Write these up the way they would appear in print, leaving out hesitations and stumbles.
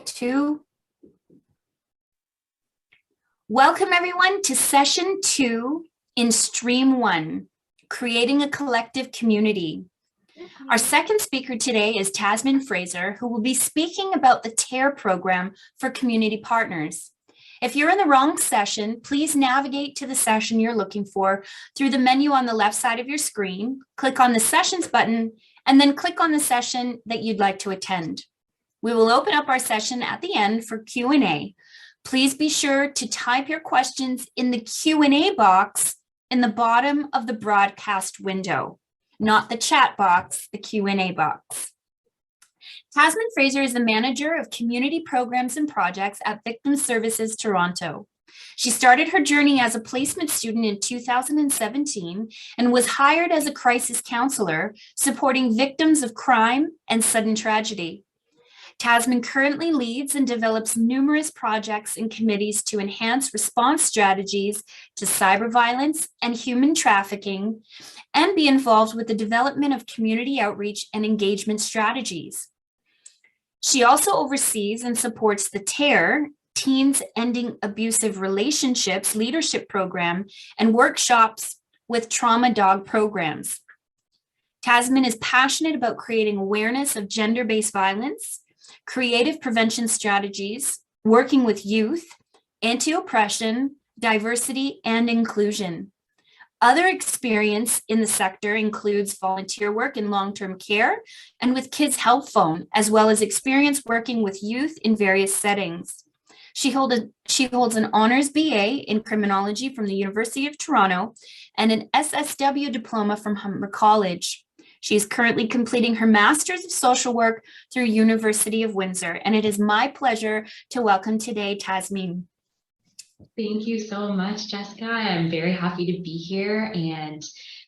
Two. Welcome everyone to session 2 in stream 1, creating a collective community. Our second speaker today is Tasmine Fraser, who will be speaking about the T.E.A.R program for community partners. If you're in the wrong session, please navigate to the session you're looking for through the menu on the left side of your screen, click on the sessions button, and then click on the session that you'd like to attend. We will open up our session at the end for Q&A. Please be sure to type your questions in the Q&A box in the bottom of the broadcast window, not the chat box, the Q&A box. Tasmine Fraser is the Manager of Community Programs and Projects at Victim Services Toronto. She started her journey as a placement student in 2017 and was hired as a crisis counselor, supporting victims of crime and sudden tragedy. Tasmine currently leads and develops numerous projects and committees to enhance response strategies to cyberviolence and human trafficking, and be involved with the development of community outreach and engagement strategies. She also oversees and supports the T.E.A.R, Teens Ending Abusive Relationships Leadership Program, and workshops with trauma dog programs. Tasmine is passionate about creating awareness of gender-based violence, creative prevention strategies, working with youth, anti-oppression, diversity, and inclusion. Other experience in the sector includes volunteer work in long-term care and with Kids Help Phone, as well as experience working with youth in various settings. She holds an honors BA in criminology from the University of Toronto and an SSW diploma from Humber College. She is currently completing her Master's of Social Work through University of Windsor, and it is my pleasure to welcome today Tasmine. Thank you so much, Jessica. I'm very happy to be here and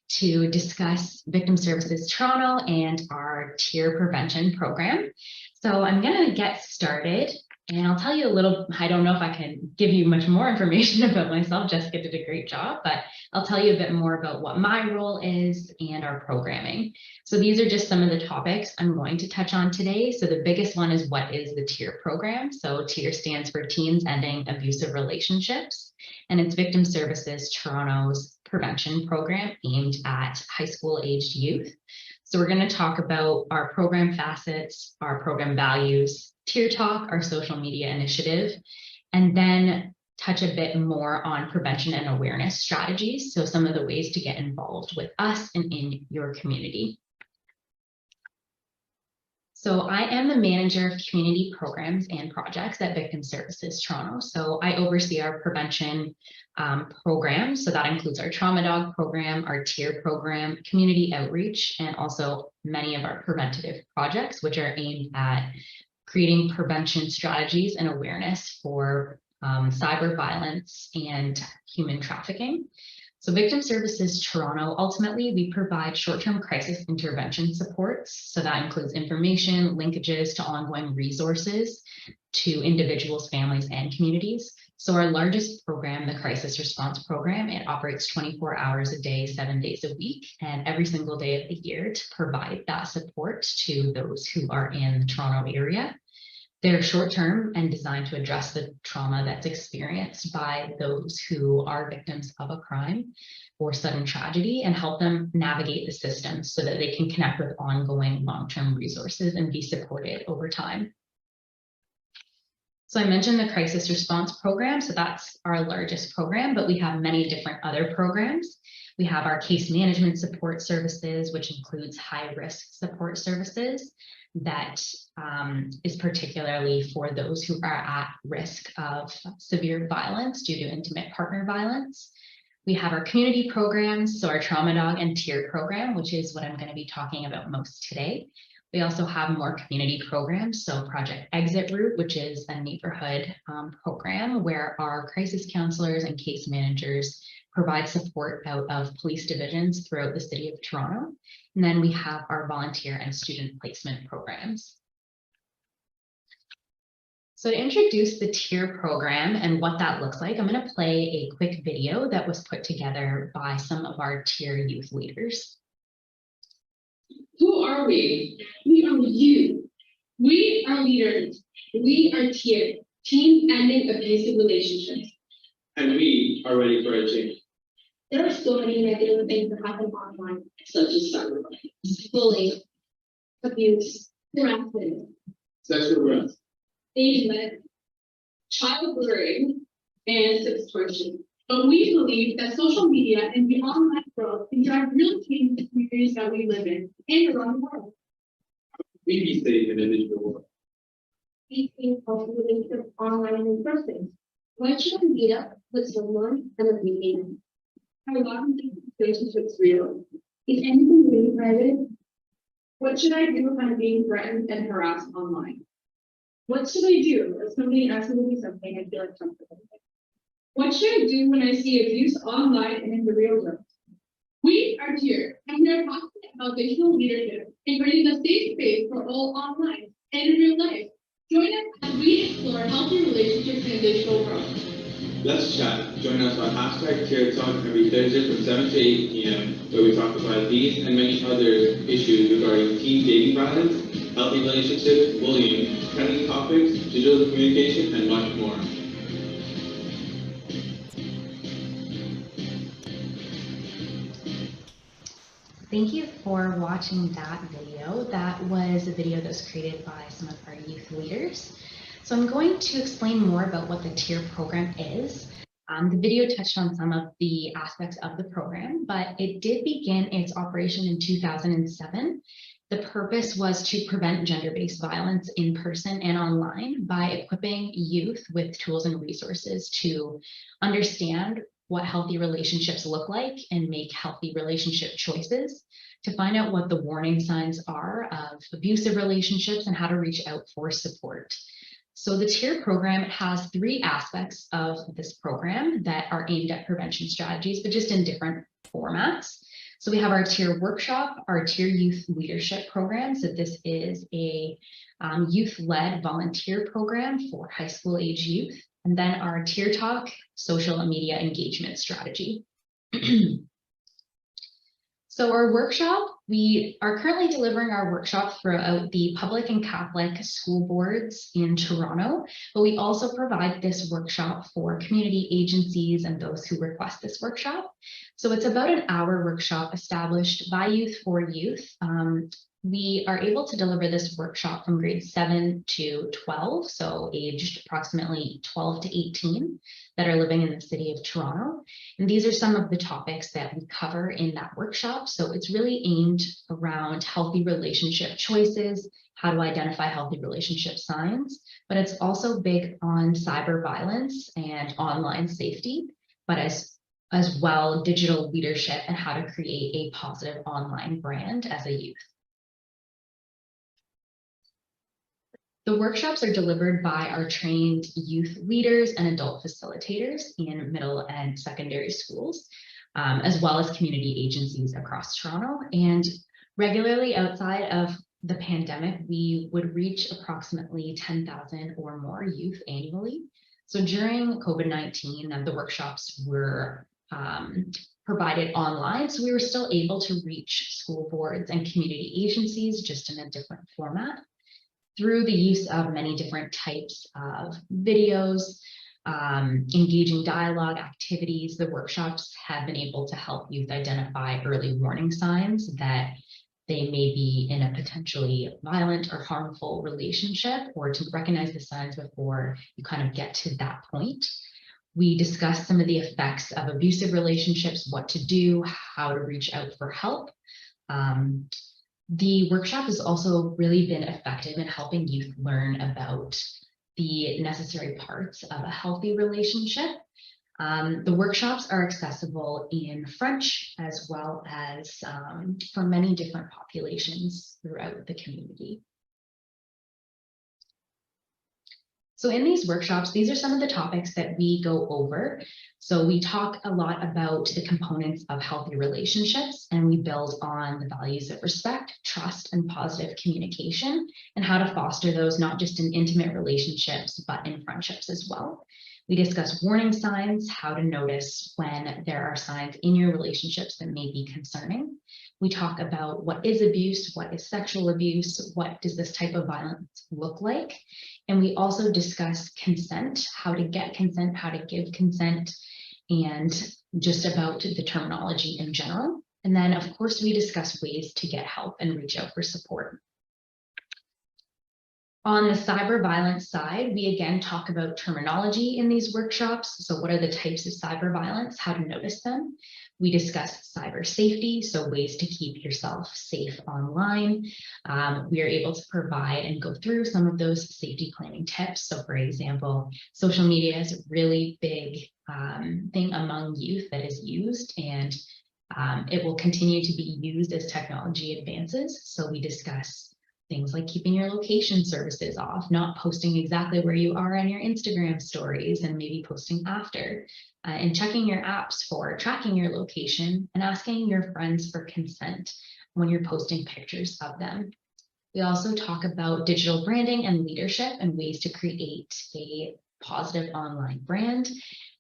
to discuss Victim Services Toronto and our T.E.A.R prevention program. So I'm going to get started. And I'll tell you a little, I don't know if I can give you much more information about myself. Jessica did a great job, but I'll tell you a bit more about what my role is and our programming. So these are just some of the topics I'm going to touch on today. So the biggest one is, what is the T.E.A.R program? So T.E.A.R stands for Teens Ending Abusive Relationships, and it's Victim Services Toronto's prevention program aimed at high school aged youth. So we're going to talk about our program facets, our program values, T.E.A.R Talk, our social media initiative, and then touch a bit more on prevention and awareness strategies. So some of the ways to get involved with us and in your community. So I am the Manager of Community Programs and Projects at Victim Services Toronto. So I oversee our prevention program. So that includes our Trauma Dog program, our T.E.A.R program, community outreach, and also many of our preventative projects, which are aimed at creating prevention strategies and awareness for cyber violence and human trafficking. So Victim Services Toronto, ultimately, we provide short-term crisis intervention supports. So that includes information, linkages to ongoing resources to individuals, families, and communities. So our largest program, the Crisis Response Program, it operates 24 hours a day, 7 days a week, and every single day of the year to provide that support to those who are in the Toronto area. They're short-term and designed to address the trauma that's experienced by those who are victims of a crime or sudden tragedy, and help them navigate the system so that they can connect with ongoing long-term resources and be supported over time. So I mentioned the Crisis Response Program, so that's our largest program, but we have many different other programs. We have our case management support services, which includes high-risk support services. That is particularly for those who are at risk of severe violence due to intimate partner violence. We have our community programs, so our Trauma Dog and T.E.A.R program, which is what I'm going to be talking about most today. We also have more community programs, so Project Exit Route, which is a neighborhood program where our crisis counselors and case managers provide support out of police divisions throughout the city of Toronto. And then we have our volunteer and student placement programs. So to introduce the T.E.A.R program and what that looks like, I'm going to play a quick video that was put together by some of our T.E.A.R youth leaders. Who are we? We are you. We are leaders. We are T.E.A.R, Team Ending Abusive Relationships. And we are ready for a change. There are so many negative things that happen online, such as cyberviolence, bullying, abuse, harassment, Sexual harassment. engagement, child luring, and extortion. But we believe that social media and the online world can drive real change in the communities that we live in and around the world. We be safe in a digital world. Between healthy relationships online and in person. Why should I meet up with someone and a meeting? Are long-term relationships real? Is anything really private? What should I do if I'm being threatened and harassed online? What should I do if somebody asks me to do something I feel uncomfortable with? What should I do when I see abuse online and in the real world? We are here, and we are passionate about digital leadership and creating a safe space for all online and in real life. Join us as we explore healthy relationships in a digital world. Let's chat. Join us on #T.E.A.R Talk every Thursday from 7 to 8 p.m. where we talk about these and many other issues regarding teen dating violence, healthy relationships, bullying, trending topics, digital communication, and much more. Thank you for watching that video. That was a video that was created by some of our youth leaders. So I'm going to explain more about what the T.E.A.R program is. The video touched on some of the aspects of the program, but it did begin its operation in 2007. The purpose was to prevent gender-based violence in person and online by equipping youth with tools and resources to understand what healthy relationships look like and make healthy relationship choices, to find out what the warning signs are of abusive relationships and how to reach out for support. So the T.E.A.R program has 3 aspects of this program that are aimed at prevention strategies, but just in different formats. So we have our T.E.A.R workshop, our T.E.A.R youth leadership program. So this is a youth-led volunteer program for high school age youth. And then our T.E.A.R Talk social media engagement strategy. So our workshop, we are currently delivering our workshop throughout the public and Catholic school boards in Toronto, but we also provide this workshop for community agencies and those who request this workshop. So it's about an hour workshop established by youth for youth. We are able to deliver this workshop from grades 7 to 12, so aged approximately 12 to 18 that are living in the city of Toronto. And these are some of the topics that we cover in that workshop. So it's really aimed around healthy relationship choices, how to identify healthy relationship signs, but it's also big on cyber violence and online safety, but as well digital leadership and how to create a positive online brand as a youth. The workshops are delivered by our trained youth leaders and adult facilitators in middle and secondary schools, as well as community agencies across Toronto. And regularly outside of the pandemic, we would reach approximately 10,000 or more youth annually. So during COVID-19, the workshops were provided online, so we were still able to reach school boards and community agencies just in a different format. Through the use of many different types of videos, engaging dialogue activities, the workshops have been able to help youth identify early warning signs that they may be in a potentially violent or harmful relationship, or to recognize the signs before you kind of get to that point. We discuss some of the effects of abusive relationships, what to do, how to reach out for help. The workshop has also really been effective in helping youth learn about the necessary parts of a healthy relationship. The workshops are accessible in French as well as for many different populations throughout the community. So in these workshops, these are some of the topics that we go over. So we talk a lot about the components of healthy relationships, and we build on the values of respect, trust, and positive communication, and how to foster those not just in intimate relationships, but in friendships as well. We discuss warning signs, how to notice when there are signs in your relationships that may be concerning. We talk about what is abuse, what is sexual abuse, what does this type of violence look like? And we also discuss consent, how to get consent, how to give consent, and just about the terminology in general. And then, of course, we discuss ways to get help and reach out for support. On the cyber violence side, we again talk about terminology in these workshops. So what are the types of cyber violence, how to notice them? We discuss cyber safety, so ways to keep yourself safe online. We are able to provide and go through some of those safety planning tips. So for example, social media is a really big thing among youth that is used, and it will continue to be used as technology advances. So we discuss things like keeping your location services off, not posting exactly where you are on your Instagram stories, and maybe posting after, and checking your apps for tracking your location, and asking your friends for consent when you're posting pictures of them. We also talk about digital branding and leadership and ways to create a positive online brand.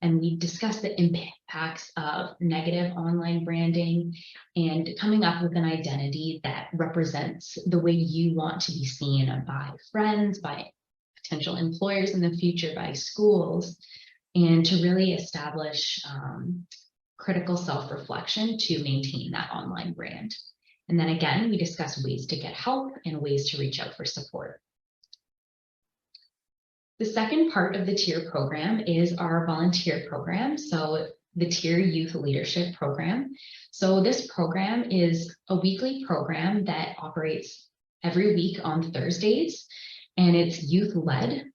And we discuss the impacts of negative online branding and coming up with an identity that represents the way you want to be seen by friends, by potential employers in the future, by schools, and to really establish critical self-reflection to maintain that online brand. And then again, we discuss ways to get help and ways to reach out for support. The second part of the T.E.A.R program is our volunteer program. So the T.E.A.R Youth Leadership Program. So this program is a weekly program that operates every week on Thursdays, and it's youth-led.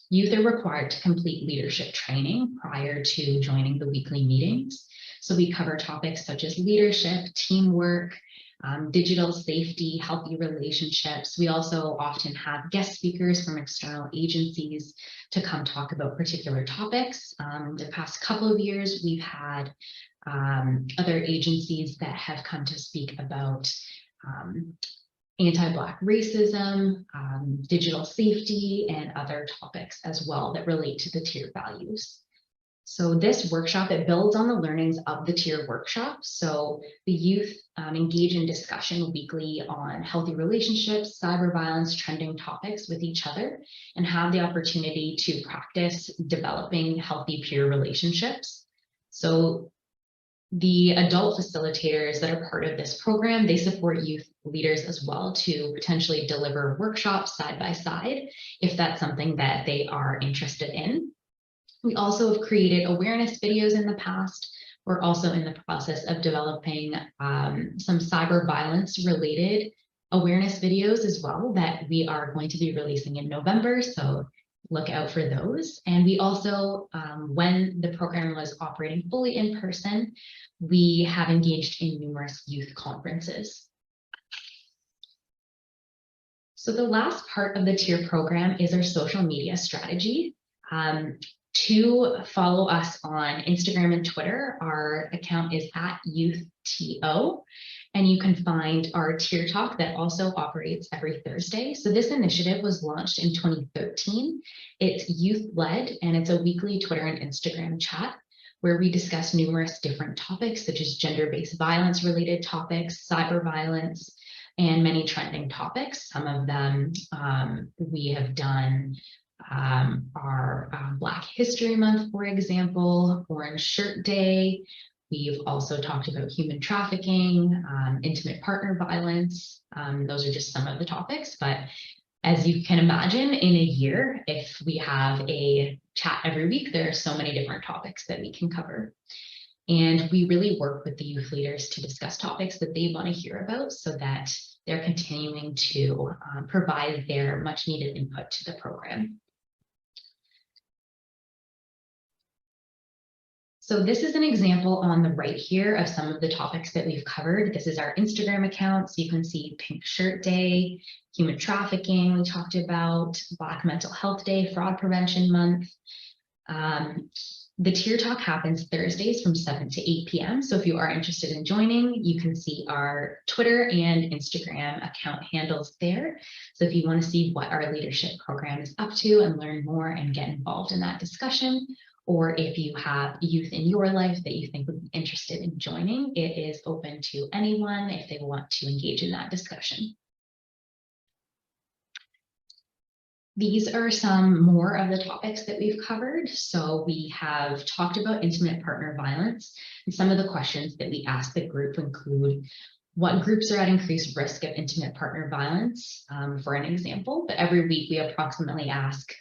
Youth are required to complete leadership training prior to joining the weekly meetings. So we cover topics such as leadership, teamwork, digital safety, healthy relationships. We also often have guest speakers from external agencies to come talk about particular topics. The past couple of years, we've had other agencies that have come to speak about anti-Black racism, digital safety, and other topics as well that relate to the T.E.A.R values. So this workshop, it builds on the learnings of the T.E.A.R workshop. So the youth engage in discussion weekly on healthy relationships, cyber violence, trending topics with each other, and have the opportunity to practice developing healthy peer relationships. So the adult facilitators that are part of this program, they support youth leaders as well to potentially deliver workshops side by side, if that's something that they are interested in. We also have created awareness videos in the past. We're also in the process of developing some cyber violence related awareness videos as well that we are going to be releasing in November. So look out for those. And we also, when the program was operating fully in person, we have engaged in numerous youth conferences. So the last part of the T.E.A.R program is our social media strategy. To follow us on Instagram and Twitter, our account is @YouthTO, and you can find our T.E.A.R Talk that also operates every Thursday. So this initiative was launched in 2013. It's youth-led, and it's a weekly Twitter and Instagram chat where we discuss numerous different topics such as gender-based violence-related topics, cyber violence, and many trending topics. Some of them we have done our Black History Month, for example, Orange Shirt Day. We've also talked about human trafficking, intimate partner violence. Those are just some of the topics, but as you can imagine, in a year, if we have a chat every week, there are so many different topics that we can cover. And we really work with the youth leaders to discuss topics that they want to hear about so that they're continuing to provide their much needed input to the program. So this is an example on the right here of some of the topics that we've covered. This is our Instagram account. So you can see Pink Shirt Day, human trafficking we talked about, Black Mental Health Day, Fraud Prevention Month. The T.E.A.R Talk happens Thursdays from 7 to 8 p.m. So if you are interested in joining, you can see our Twitter and Instagram account handles there. So if you want to see what our leadership program is up to and learn more and get involved in that discussion, or if you have youth in your life that you think would be interested in joining, it is open to anyone if they want to engage in that discussion. These are some more of the topics that we've covered. So we have talked about intimate partner violence, and some of the questions that we ask the group include what groups are at increased risk of intimate partner violence, for an example. But every week we approximately ask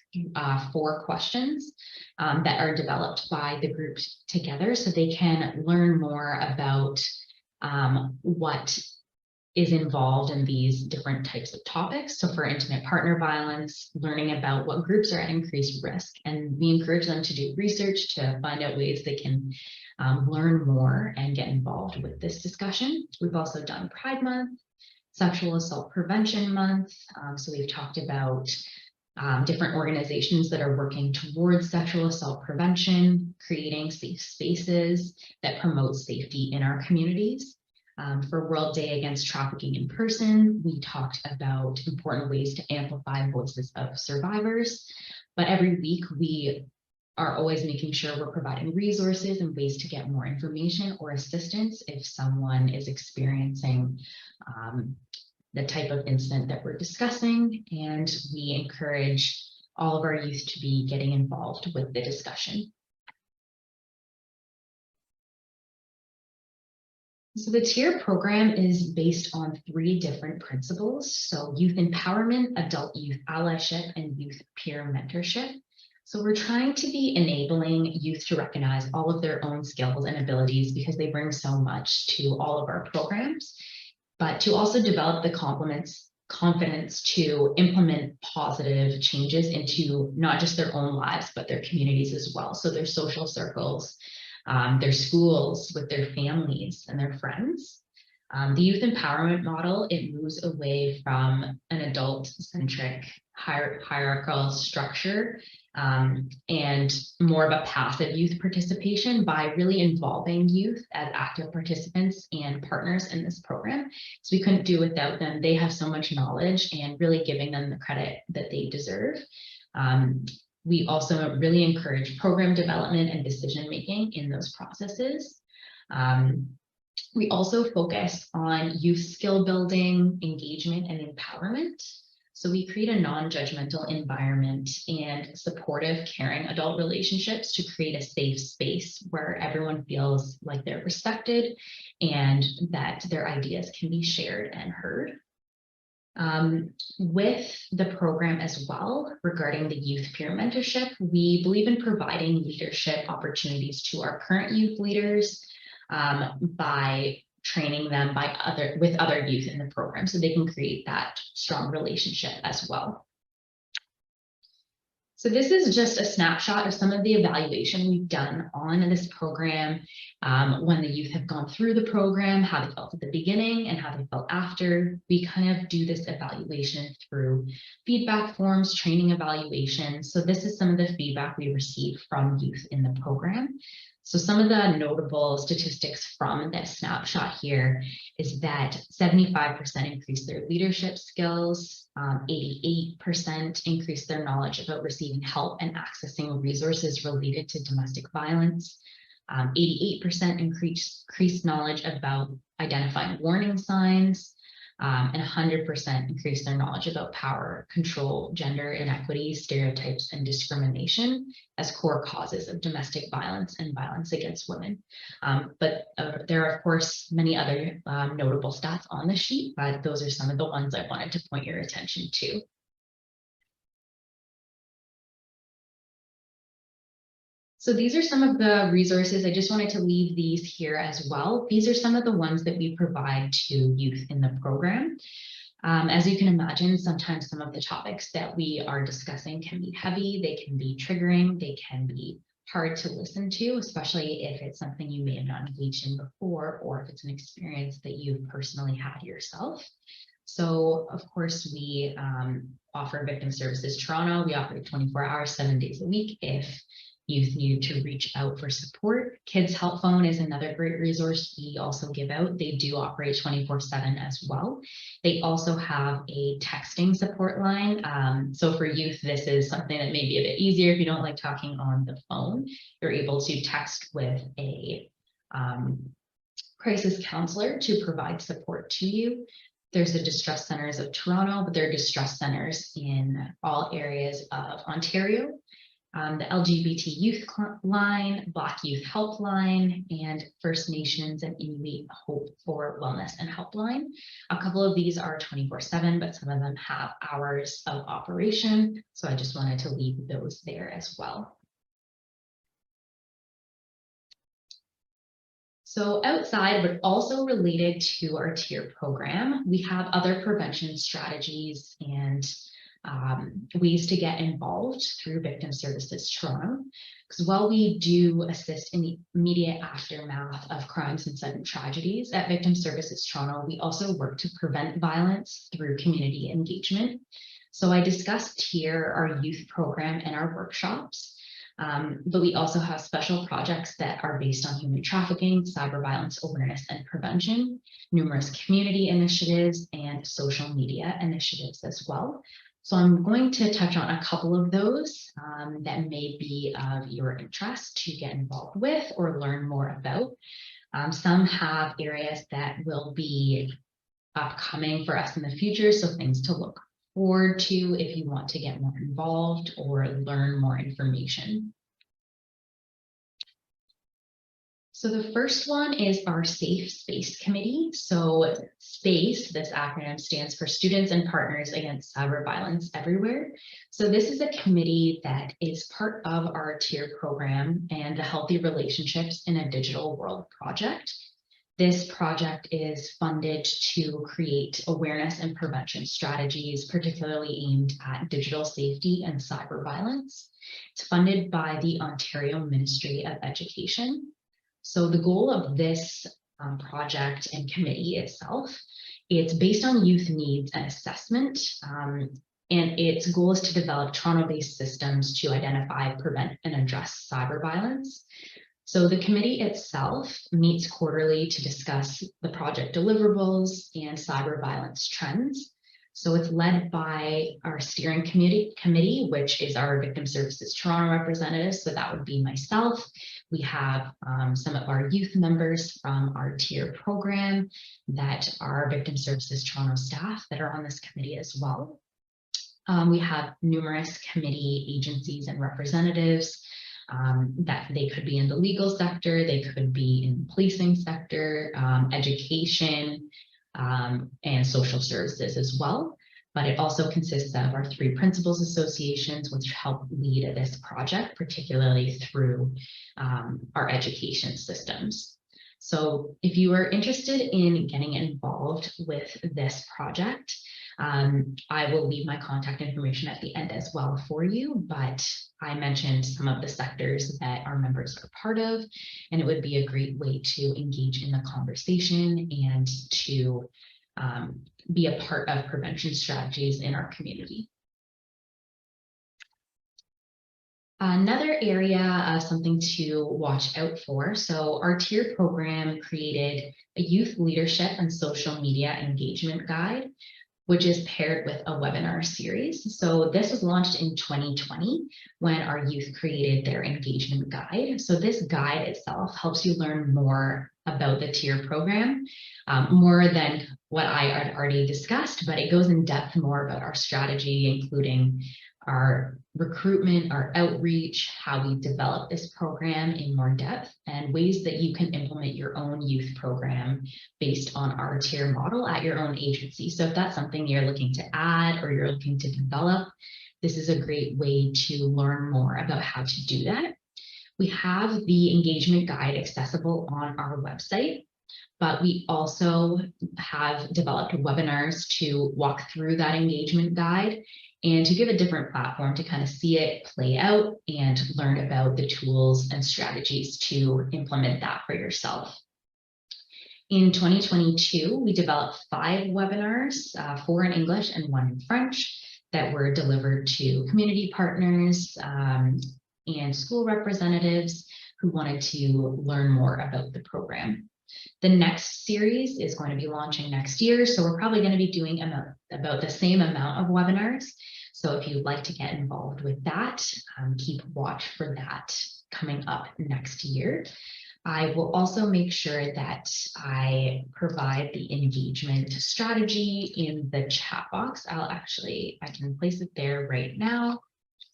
4 questions that are developed by the group together, so they can learn more about what is involved in these different types of topics. So for intimate partner violence, learning about what groups are at increased risk, and we encourage them to do research to find out ways they can learn more and get involved with this discussion. We've also done Pride Month, Sexual Assault Prevention Month. So we've talked about different organizations that are working towards sexual assault prevention, creating safe spaces that promote safety in our communities. For World Day Against Trafficking in Person, we talked about important ways to amplify voices of survivors. But every week we are always making sure we're providing resources and ways to get more information or assistance if someone is experiencing the type of incident that we're discussing. And we encourage all of our youth to be getting involved with the discussion. So the T.E.A.R program is based on 3 different principles. So youth empowerment, adult youth allyship, and youth peer mentorship. So we're trying to be enabling youth to recognize all of their own skills and abilities because they bring so much to all of our programs, but to also develop the confidence to implement positive changes into not just their own lives, but their communities as well. So their social circles, their schools, with their families and their friends. The youth empowerment model, it moves away from an adult-centric hierarchical structure and more of a passive youth participation by really involving youth as active participants and partners in this program. So we couldn't do without them. They have so much knowledge, and really giving them the credit that they deserve. We also really encourage program development and decision-making in those processes. We also focus on youth skill building, engagement, and empowerment. So we create a non-judgmental environment and supportive, caring adult relationships to create a safe space where everyone feels like they're respected and that their ideas can be shared and heard. With the program as well, regarding the youth peer mentorship, we believe in providing leadership opportunities to our current youth leaders by training them with other youth in the program so they can create that strong relationship as well. So this is just a snapshot of some of the evaluation we've done on this program, when the youth have gone through the program, how they felt at the beginning and how they felt after. We kind of do this evaluation through feedback forms, training evaluations. So this is some of the feedback we received from youth in the program. So some of the notable statistics from this snapshot here is that 75% increased their leadership skills, 88% increased their knowledge about receiving help and accessing resources related to domestic violence, 88% increased knowledge about identifying warning signs, and 100% increased their knowledge about power, control, gender inequity, stereotypes, and discrimination as core causes of domestic violence and violence against women. But there are, of course, many other notable stats on the sheet, but those are some of the ones I wanted to point your attention to. So these are some of the resources. I just wanted to leave these here as well. These are some of the ones that we provide to youth in the program. As you can imagine, sometimes some of the topics that we are discussing can be heavy, they can be triggering, they can be hard to listen to, especially if it's something you may have not engaged in before, or if it's an experience that you've personally had yourself. So of course, we offer Victim Services Toronto. We offer 24 hours, 7 days a week if youth need to reach out for support. Kids Help Phone is another great resource we also give out. They do operate 24/7 as well. They also have a texting support line. So for youth, this is something that may be a bit easier if you don't like talking on the phone. You're able to text with a crisis counselor to provide support to you. There's the Distress Centers of Toronto, but there are distress centers in all areas of Ontario. The LGBT Youth Line, Black Youth Helpline, and First Nations and Inuit Hope for Wellness and Helpline. A couple of these are 24/7, but some of them have hours of operation. So I just wanted to leave those there as well. So outside, but also related to our T.E.A.R program, we have other prevention strategies and ways to get involved through Victim Services Toronto. Because while we do assist in the immediate aftermath of crimes and sudden tragedies at Victim Services Toronto, we also work to prevent violence through community engagement. So I discussed T.E.A.R, our youth program, and our workshops. But we also have special projects that are based on human trafficking, cyber violence awareness and prevention, numerous community initiatives, and social media initiatives as well. So I'm going to touch on a couple of those that may be of your interest to get involved with or learn more about. Some have areas that will be upcoming for us in the future, so things to look forward to if you want to get more involved or learn more information. So the first one is our Safe Space Committee. So SPACE, this acronym stands for Students and Partners Against Cyber Violence Everywhere. So this is a committee that is part of our T.E.A.R program and the Healthy Relationships in a Digital World project. This project is funded to create awareness and prevention strategies, particularly aimed at digital safety and cyber violence. It's funded by the Ontario Ministry of Education. So the goal of this project and committee itself, it's based on youth needs and assessment, and its goal is to develop Toronto-based systems to identify, prevent, and address cyber violence. So the committee itself meets quarterly to discuss the project deliverables and cyber violence trends. So it's led by our steering committee, which is our Victim Services Toronto representatives. So that would be myself. We have some of our youth members from our T.E.A.R program that are Victim Services Toronto staff that are on this committee as well. We have numerous committee agencies and representatives that they could be in the legal sector, they could be in the policing sector, education, and social services as well. But it also consists of our 3 principals associations, which help lead this project, particularly through our education systems. So if you are interested in getting involved with this project, I will leave my contact information at the end as well for you, but I mentioned some of the sectors that our members are part of, and it would be a great way to engage in the conversation and to be a part of prevention strategies in our community. Another area of something to watch out for. So our T.E.A.R program created a youth leadership and social media engagement guide, which is paired with a webinar series. So this was launched in 2020 when our youth created their engagement guide. So this guide itself helps you learn more about the T.E.A.R program, more than what I had already discussed, but it goes in depth more about our strategy, including our recruitment, our outreach, how we develop this program in more depth, and ways that you can implement your own youth program based on our T.E.A.R model at your own agency. So if that's something you're looking to add or you're looking to develop, this is a great way to learn more about how to do that. We have the engagement guide accessible on our website, but we also have developed webinars to walk through that engagement guide and to give a different platform to kind of see it play out and learn about the tools and strategies to implement that for yourself. In 2022, we developed 5 webinars, 4 in English and 1 in French, that were delivered to community partners, and school representatives who wanted to learn more about the program. The next series is going to be launching next year, so we're probably going to be doing about the same amount of webinars. So if you'd like to get involved with that, keep watch for that coming up next year. I will also make sure that I provide the engagement strategy in the chat box. I can place it there right now.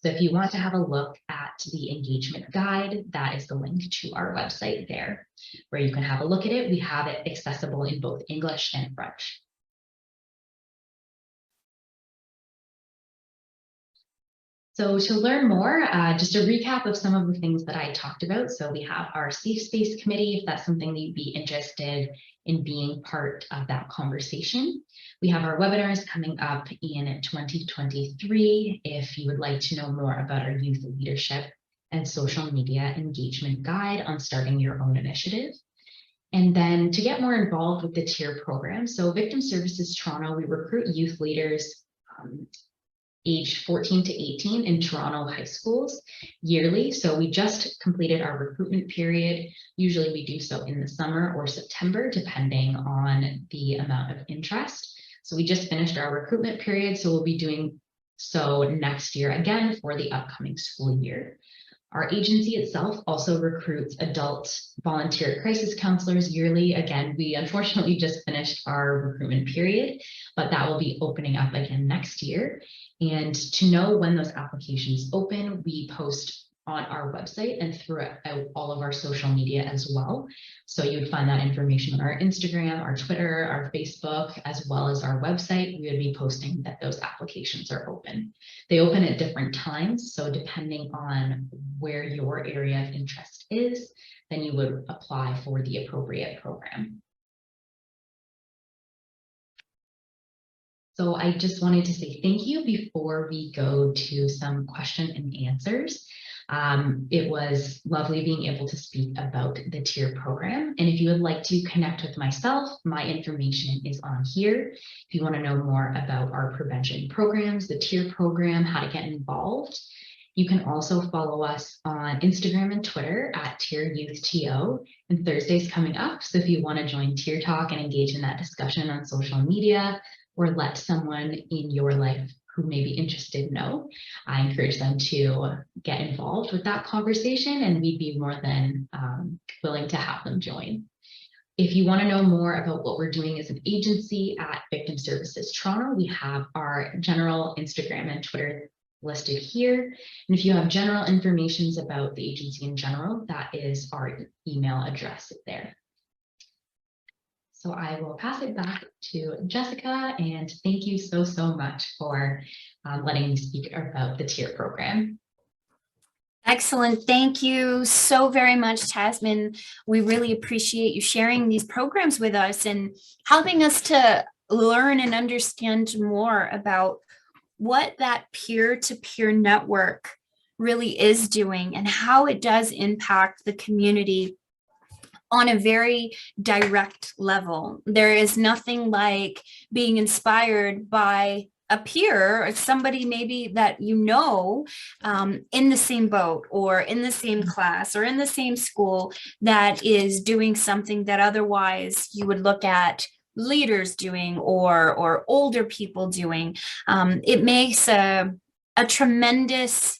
So if you want to have a look at the engagement guide, that is the link to our website there, where you can have a look at it. We have it accessible in both English and French. So to learn more, just a recap of some of the things that I talked about. So we have our Safe Space Committee, if that's something that you'd be interested in being part of that conversation. We have our webinars coming up in 2023. If you would like to know more about our youth leadership and social media engagement guide on starting your own initiative. And then to get more involved with the T.E.A.R program. So Victim Services Toronto, we recruit youth leaders aged 14 to 18 in Toronto high schools yearly. So we just completed our recruitment period. Usually we do so in the summer or September, depending on the amount of interest. So we just finished our recruitment period. So we'll be doing so next year again for the upcoming school year. Our agency itself also recruits adult volunteer crisis counselors yearly. Again, we unfortunately just finished our recruitment period, but that will be opening up again next year. And to know when those applications open, we post on our website and throughout all of our social media as well. So you would find that information on our Instagram, our Twitter, our Facebook, as well as our website. We would be posting that those applications are open. They open at different times. So depending on where your area of interest is, then you would apply for the appropriate program. So I just wanted to say thank you before we go to some question and answers. It was lovely being able to speak about the T.E.A.R program. And if you would like to connect with myself, my information is on here. If you want to know more about our prevention programs, the T.E.A.R program, how to get involved, you can also follow us on Instagram and Twitter at T.E.A.R Youth TO. And Thursday's coming up. So if you want to join T.E.A.R Talk and engage in that discussion on social media, or let someone in your life who may be interested know, I encourage them to get involved with that conversation, and we'd be more than willing to have them join. If you want to know more about what we're doing as an agency at Victim Services Toronto, we have our general Instagram and Twitter listed here. And if you have general information about the agency in general, that is our email address there. So I will pass it back to Jessica, and thank you so much for letting me speak about the T.E.A.R program. Excellent. Thank you so very much, Tasmine. We really appreciate you sharing these programs with us and helping us to learn and understand more about what that peer-to-peer network really is doing and how it does impact the community on a very direct level. There is nothing like being inspired by a peer or somebody maybe that you know in the same boat or in the same class or in the same school that is doing something that otherwise you would look at leaders doing or older people doing. It makes a tremendous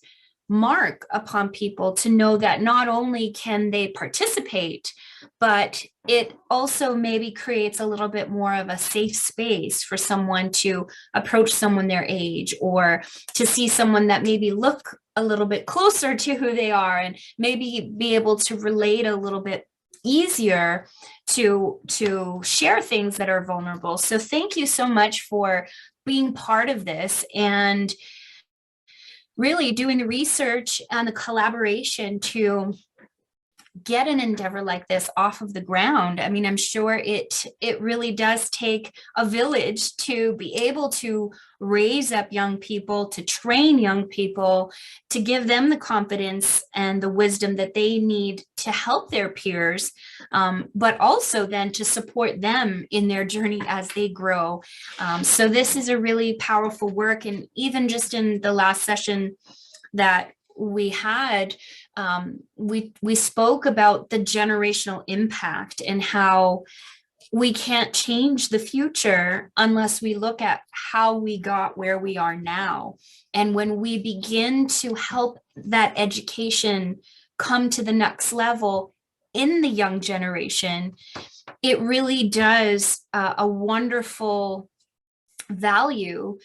mark upon people to know that not only can they participate, but it also maybe creates a little bit more of a safe space for someone to approach someone their age, or to see someone that maybe look a little bit closer to who they are and maybe be able to relate a little bit easier to share things that are vulnerable. So thank you so much for being part of this and really doing the research and the collaboration to get an endeavor like this off of the ground. I mean, I'm sure it really does take a village to be able to raise up young people, to train young people, to give them the confidence and the wisdom that they need to help their peers, but also then to support them in their journey as they grow. So this is a really powerful work. And even just in the last session that we had, we spoke about the generational impact and how we can't change the future unless we look at how we got where we are now. And when we begin to help that education come to the next level in the young generation, it really does a wonderful value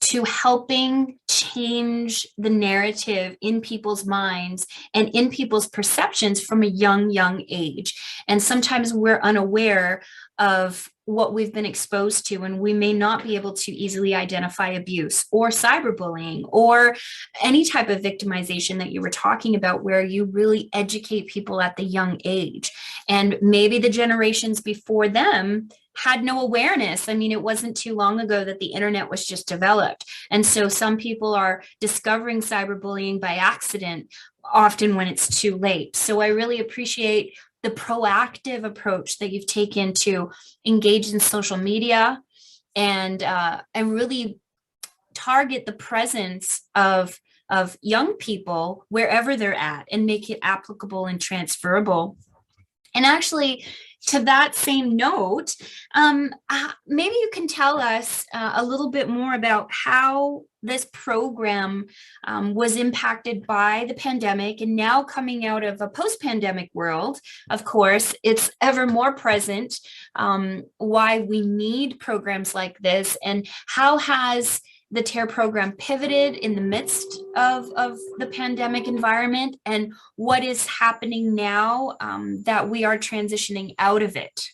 to helping change the narrative in people's minds and in people's perceptions from a young age. And sometimes we're unaware of what we've been exposed to, and we may not be able to easily identify abuse or cyberbullying or any type of victimization that you were talking about, where you really educate people at the young age. And maybe the generations before them had no awareness. I mean, it wasn't too long ago that the internet was just developed. And so some people are discovering cyberbullying by accident, often when it's too late. So I really appreciate the proactive approach that you've taken to engage in social media and really target the presence of young people wherever they're at and make it applicable and transferable. And actually, to that same note, maybe you can tell us a little bit more about how this program was impacted by the pandemic, and now coming out of a post-pandemic world. Of course, it's ever more present, why we need programs like this, and how has the T.E.A.R program pivoted in the midst of the pandemic environment, and what is happening now that we are transitioning out of it?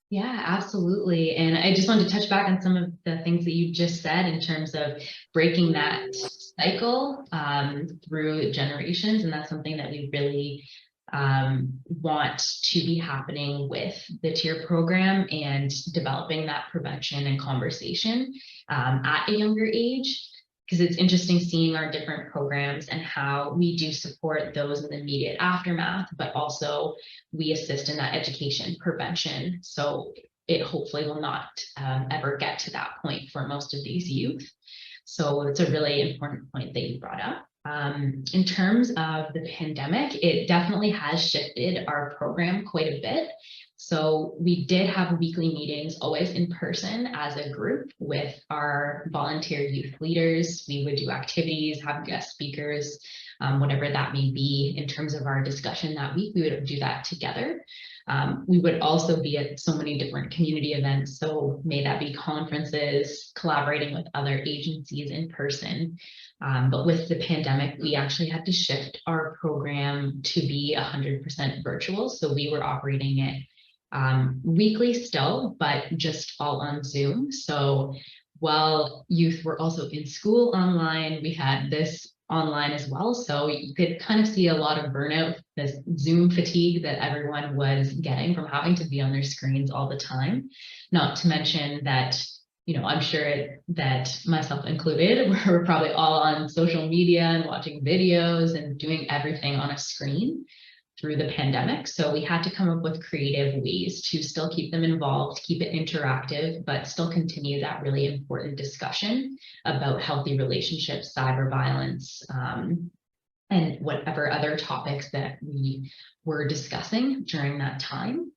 Yeah, absolutely. And I just wanted to touch back on some of the things that you just said in terms of breaking that cycle through generations. And that's something that we really want to be happening with the T.E.A.R program, and developing that prevention and conversation at a younger age, because it's interesting seeing our different programs and how we do support those in the immediate aftermath, but also we assist in that education prevention. So it hopefully will not ever get to that point for most of these youth. So it's a really important point that you brought up. In terms of the pandemic, it definitely has shifted our program quite a bit. So we did have weekly meetings, always in person as a group with our volunteer youth leaders. We would do activities, have guest speakers, whatever that may be in terms of our discussion that week. We would do that together. We would also be at so many different community events. So may that be conferences, collaborating with other agencies in person. But with the pandemic, we actually had to shift our program to be 100% virtual. So we were operating it weekly still, but just all on Zoom. So while youth were also in school online, we had this online as well. So you could kind of see a lot of burnout, this Zoom fatigue that everyone was getting from having to be on their screens all the time. Not to mention that, you know, I'm sure that myself included, we're probably all on social media and watching videos and doing everything on a screen through the pandemic. So we had to come up with creative ways to still keep them involved, keep it interactive, but still continue that really important discussion about healthy relationships, cyber violence, and whatever other topics that we were discussing during that time.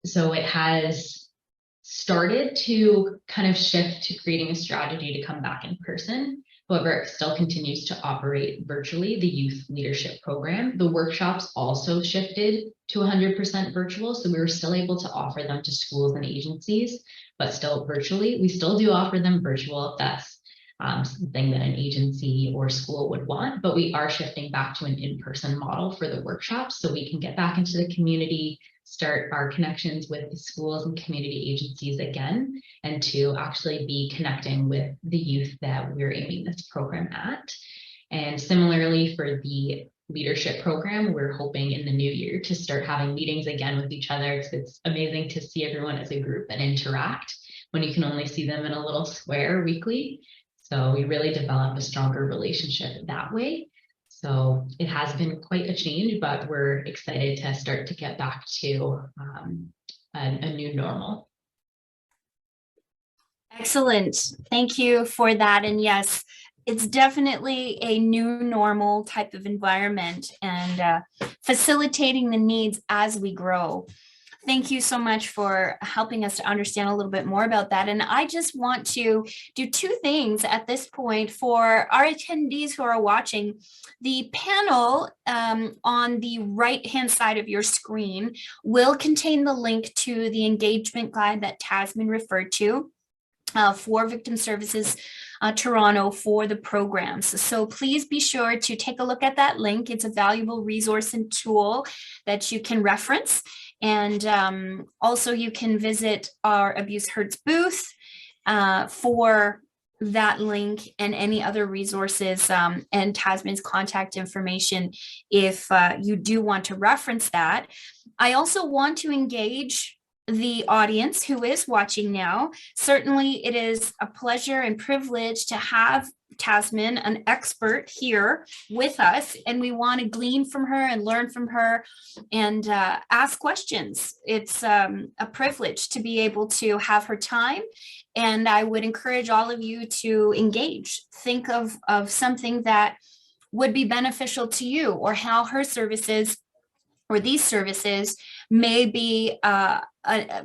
So it has started to kind of shift to creating a strategy to come back in person. However, it still continues to operate virtually, the youth leadership program. The workshops also shifted to 100% virtual, so we were still able to offer them to schools and agencies, but still virtually. We still do offer them virtual if that's something that an agency or school would want, but we are shifting back to an in-person model for the workshops so we can get back into the community, start our connections with the schools and community agencies again, and to actually be connecting with the youth that we're aiming this program at. And similarly for the leadership program, we're hoping in the new year to start having meetings again with each other, because it's amazing to see everyone as a group and interact when you can only see them in a little square weekly. So we really develop a stronger relationship that way. So it has been quite a change, but we're excited to start to get back to a new normal. Excellent. Thank you for that. And yes, it's definitely a new normal type of environment, and facilitating the needs as we grow. Thank you so much for helping us to understand a little bit more about that. And I just want to do two things at this point for our attendees who are watching. The panel on the right-hand side of your screen will contain the link to the engagement guide that Tasmine referred to for Victim Services Toronto for the programs. So please be sure to take a look at that link. It's a valuable resource and tool that you can reference. And also you can visit our Abuse Hurts booth for that link and any other resources and Tasmine's contact information if you do want to reference that. I also want to engage the audience who is watching now. Certainly it is a pleasure and privilege to have Tasmine, an expert, here with us, and we want to glean from her and learn from her and ask questions. It's a privilege to be able to have her time, and I would encourage all of you to engage. Think of something that would be beneficial to you, or how her services or these services may be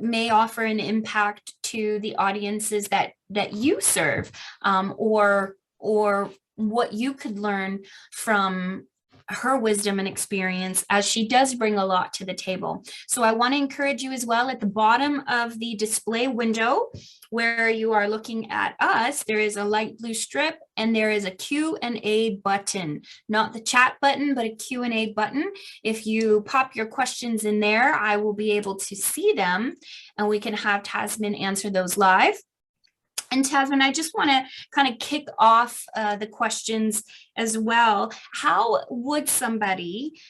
may offer an impact to the audiences that you serve, or what you could learn from her wisdom and experience, as she does bring a lot to the table. So I want to encourage you as well, at the bottom of the display window where you are looking at us, there is a light blue strip and there is a Q&A button, not the chat button, but a Q&A button. If you pop your questions in there, I will be able to see them and we can have Tasmine answer those live. And Tasmine, I just want to kind of kick off the questions as well. How would somebody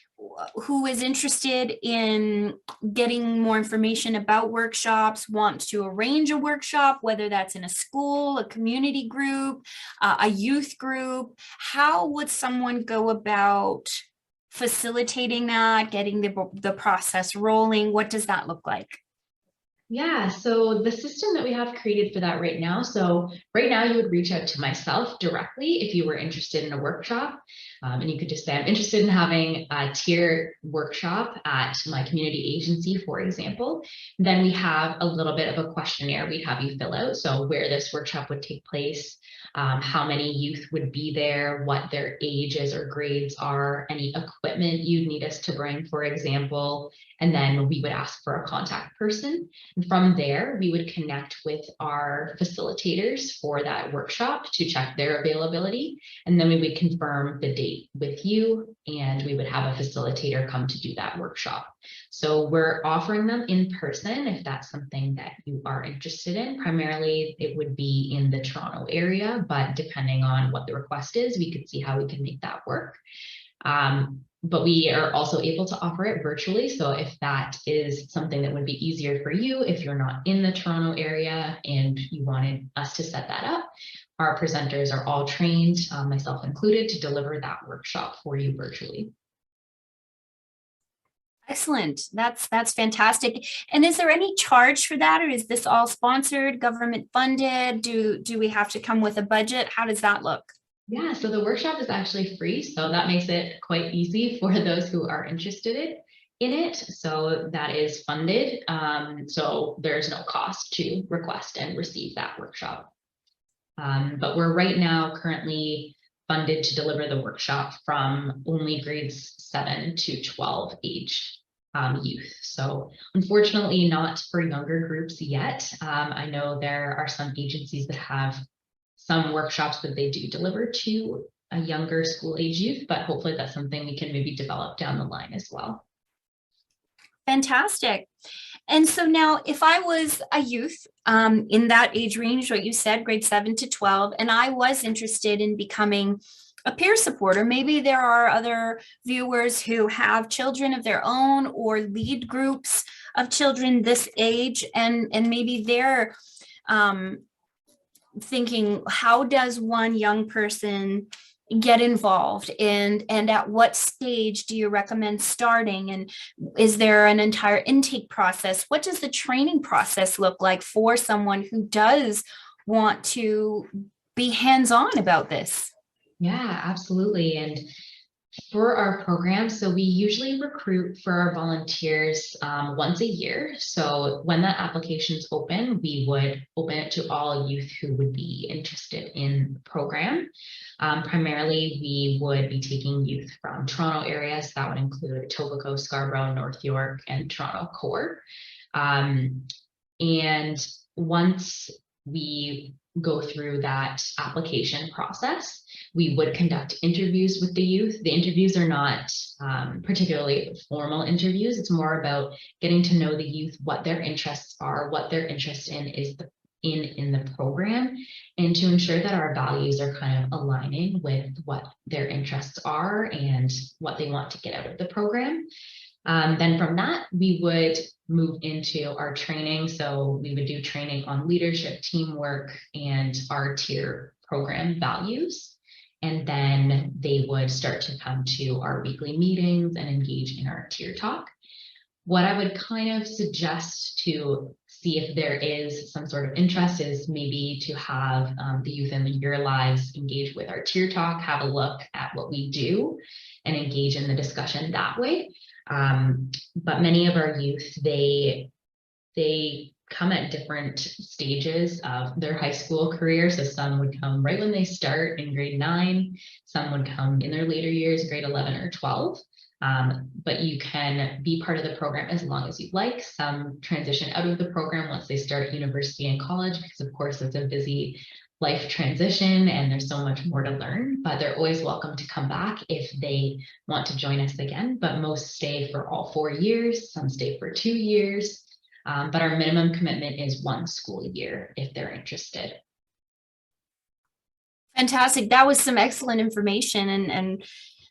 who is interested in getting more information about workshops, want to arrange a workshop, whether that's in a school, a community group, a youth group, how would someone go about facilitating that, getting the process rolling? What does that look like? Yeah, so the system that we have created for that right now. So right now you would reach out to myself directly if you were interested in a workshop. And you could just say, I'm interested in having a T.E.A.R workshop at my community agency, for example. Then we have a little bit of a questionnaire we'd have you fill out. So where this workshop would take place, how many youth would be there, what their ages or grades are, any equipment you'd need us to bring, for example. And then we would ask for a contact person. And from there, we would connect with our facilitators for that workshop to check their availability. And then we would confirm the date with you, and we would have a facilitator come to do that workshop. So we're offering them in person if that's something that you are interested in. Primarily, it would be in the Toronto area, but depending on what the request is, we could see how we can make that work. But we are also able to offer it virtually. So if that is something that would be easier for you, if you're not in the Toronto area and you wanted us to set that up, our presenters are all trained, myself included, to deliver that workshop for you virtually. Excellent. That's fantastic. And is there any charge for that, or is this all sponsored, government funded? Do we have to come with a budget? How does that look? Yeah, so the workshop is actually free, so that makes it quite easy for those who are interested in it. So that is funded. So there's no cost to request and receive that workshop. But we're right now currently funded to deliver the workshop from only grades 7 to 12 age youth. So unfortunately not for younger groups yet. I know there are some agencies that have some workshops that they do deliver to a younger school age youth, but hopefully that's something we can maybe develop down the line as well. Fantastic. And so now if I was a youth in that age range, what you said, grade 7 to 12, and I was interested in becoming a peer supporter, maybe there are other viewers who have children of their own or lead groups of children this age, and maybe they're thinking, how does one young person get involved, and at what stage do you recommend starting, and is there an entire intake process? What does the training process look like for someone who does want to be hands-on about this? Yeah, absolutely. And for our program, so we usually recruit for our volunteers once a year. So when that application is open, we would open it to all youth who would be interested in the program. Primarily, we would be taking youth from Toronto areas. That would include Etobicoke, Scarborough, North York, and Toronto Core. And once we go through that application process, we would conduct interviews with the youth. The interviews are not particularly formal interviews. It's more about getting to know the youth, what their interests are, what their interest in is in the program, and to ensure that our values are kind of aligning with what their interests are and what they want to get out of the program. Then from that, we would move into our training. So we would do training on leadership, teamwork, and our T.E.A.R program values. And then they would start to come to our weekly meetings and engage in our T.E.A.R talk. What I would kind of suggest to see if there is some sort of interest is maybe to have the youth in your lives engage with our T.E.A.R talk, have a look at what we do, and engage in the discussion that way. But many of our youth, they come at different stages of their high school career. So some would come right when they start in grade 9, some would come in their later years, grade 11 or 12. But you can be part of the program as long as you'd like. Some transition out of the program once they start university and college, because of course it's a busy life transition and there's so much more to learn, but they're always welcome to come back if they want to join us again. But most stay for all 4 years, some stay for 2 years, but our minimum commitment is 1 school year if they're interested. Fantastic. That was some excellent information and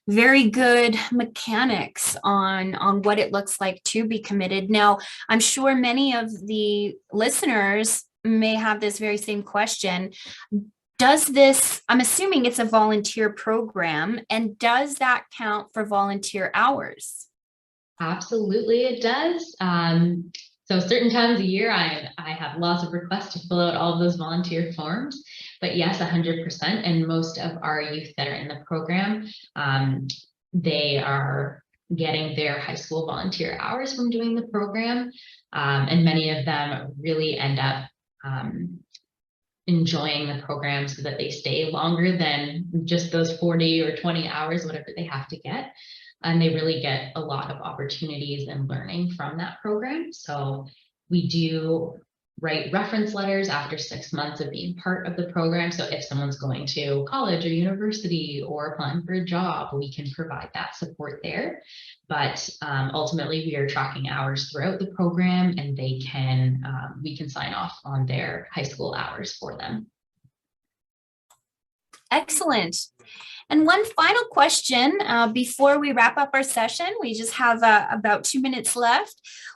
very good mechanics on what it looks like to be committed. Now, I'm sure many of the listeners may have this very same question. Does this, I'm assuming it's a volunteer program, and does that count for volunteer hours? Absolutely, it does. So certain times a year, I have lots of requests to fill out all of those volunteer forms, but yes, 100%. And most of our youth that are in the program, they are getting their high school volunteer hours from doing the program. And many of them really end up enjoying the program so that they stay longer than just those 40 or 20 hours, whatever they have to get. And they really get a lot of opportunities and learning from that program. So we do write reference letters after 6 months of being part of the program. So if someone's going to college or university or applying for a job, we can provide that support there. But ultimately, we are tracking hours throughout the program, and they can we can sign off on their high school hours for them. Excellent. And one final question before we wrap up our session. We just have about 2 minutes left.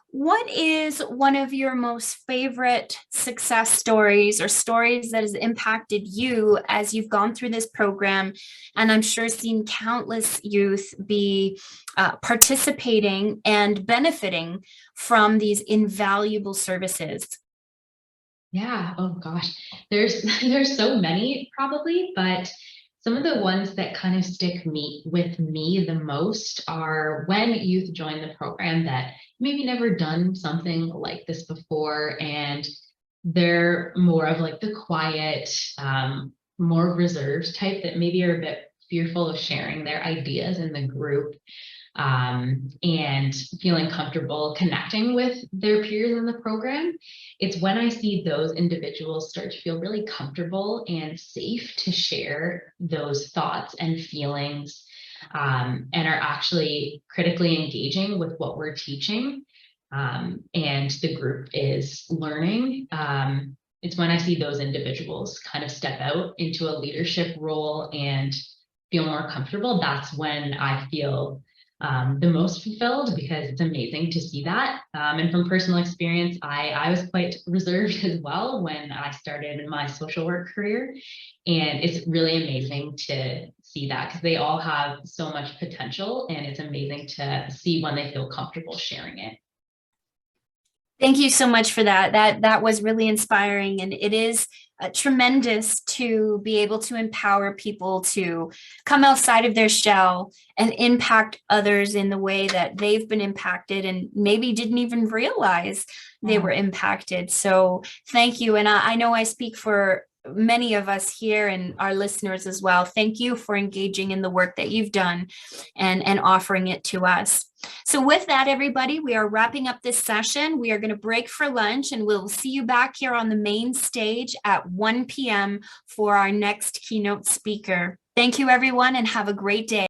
What is one of your most favorite success stories or stories that has impacted you as you've gone through this program? And I'm sure seen countless youth be participating and benefiting from these invaluable services. Yeah, oh gosh, there's so many probably, but some of the ones that kind of stick with me the most are when youth join the program that maybe never done something like this before, and they're more of like the quiet, more reserved type that maybe are a bit fearful of sharing their ideas in the group. And feeling comfortable connecting with their peers in the program. It's when I see those individuals start to feel really comfortable and safe to share those thoughts and feelings, and are actually critically engaging with what we're teaching, and the group is learning. It's when I see those individuals kind of step out into a leadership role and feel more comfortable. That's when I feel the most fulfilled, because it's amazing to see that. And from personal experience, I was quite reserved as well when I started in my social work career. And it's really amazing to see that, because they all have so much potential, and it's amazing to see when they feel comfortable sharing it. Thank you so much for that. That was really inspiring, and it is tremendous to be able to empower people to come outside of their shell and impact others in the way that they've been impacted and maybe didn't even realize they were impacted. So thank you. And I know I speak for many of us here and our listeners as well. Thank you for engaging in the work that you've done and offering it to us. So with that, everybody, we are wrapping up this session. We are going to break for lunch and we'll see you back here on the main stage at 1 p.m. for our next keynote speaker. Thank you, everyone, and have a great day.